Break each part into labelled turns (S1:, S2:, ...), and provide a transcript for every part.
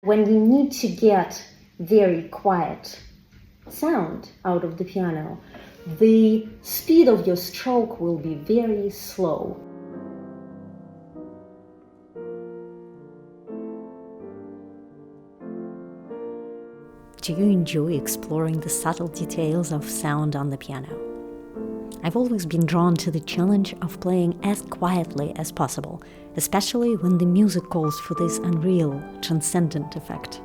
S1: When you need to get very quiet sound out of the piano, the speed of your stroke will be very slow.
S2: Do you enjoy exploring the subtle details of sound on the piano? I've always been drawn to the challenge of playing as quietly as possible, especially when the music calls for this unreal, transcendent effect.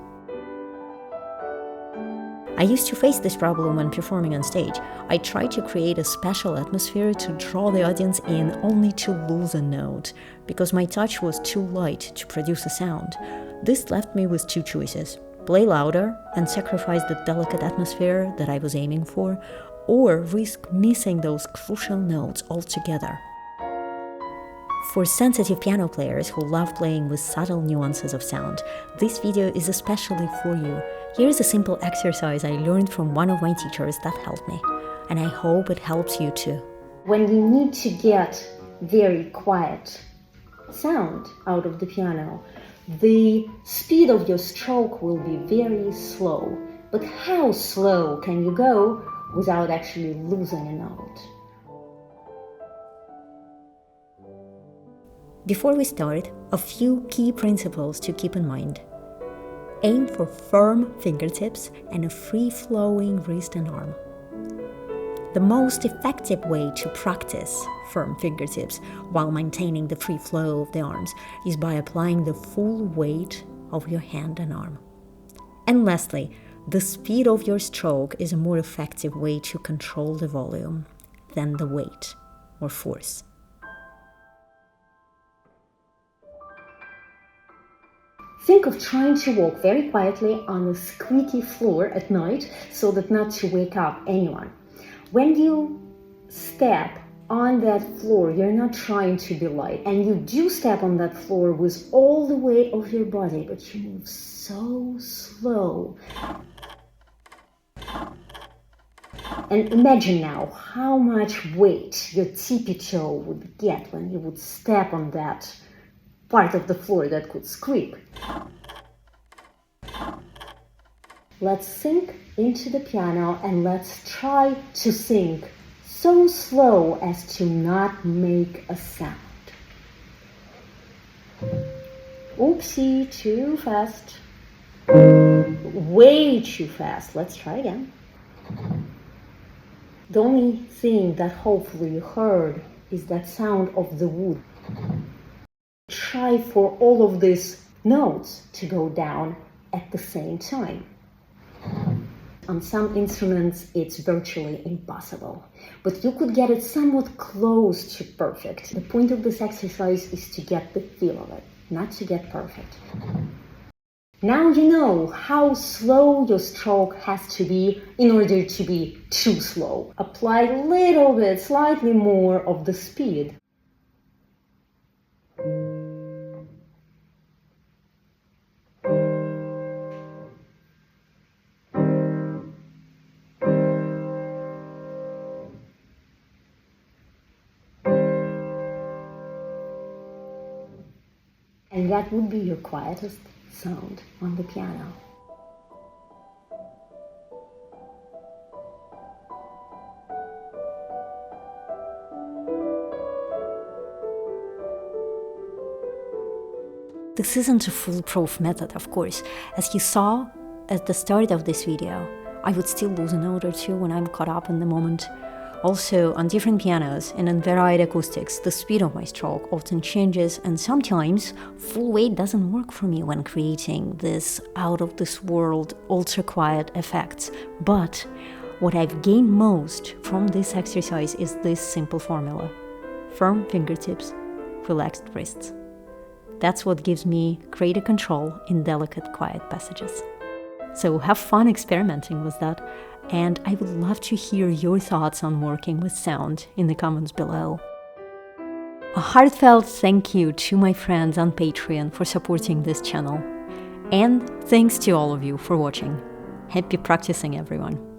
S2: I used to face this problem when performing on stage. I tried to create a special atmosphere to draw the audience in, only to lose a note, because my touch was too light to produce a sound. This left me with two choices: play louder and sacrifice the delicate atmosphere that I was aiming for, or risk missing those crucial notes altogether. For sensitive piano players who love playing with subtle nuances of sound, this video is especially for you. Here is a simple exercise I learned from one of my teachers that helped me, and I hope it helps you too.
S1: When you need to get very quiet sound out of the piano, the speed of your stroke will be very slow. But how slow can you go without actually losing a note?
S2: Before we start, a few key principles to keep in mind. Aim for firm fingertips and a free-flowing wrist and arm. The most effective way to practice firm fingertips while maintaining the free flow of the arms is by applying the full weight of your hand and arm. And lastly, the speed of your stroke is a more effective way to control the volume than the weight or force.
S1: Think of trying to walk very quietly on a squeaky floor at night so that not to wake up anyone. When you step on that floor, you're not trying to be light, and you do step on that floor with all the weight of your body, but you move so slow. And imagine now how much weight your tippy toe would get when you would step on that part of the floor that could squeak. Let's sink into the piano and let's try to sing so slow as to not make a sound. Oopsie, too fast. Way too fast. Let's try again. The only thing that hopefully you heard is that sound of the wood. Try for all of these notes to go down at the same time. On some instruments, it's virtually impossible, but you could get it somewhat close to perfect. The point of this exercise is to get the feel of it, not to get perfect. Now you know how slow your stroke has to be in order to be too slow. Apply a little bit, slightly more of the speed. And that would be your quietest sound on the piano.
S2: This isn't a foolproof method, of course. As you saw at the start of this video, I would still lose a note or two when I'm caught up in the moment. Also, on different pianos and in varied acoustics, the speed of my stroke often changes, and sometimes full weight doesn't work for me when creating this out-of-this-world, ultra-quiet effects. But what I've gained most from this exercise is this simple formula: firm fingertips, relaxed wrists. That's what gives me greater control in delicate, quiet passages. So have fun experimenting with that, and I would love to hear your thoughts on working with sound in the comments below. A heartfelt thank you to my friends on Patreon for supporting this channel. And thanks to all of you for watching. Happy practicing, everyone!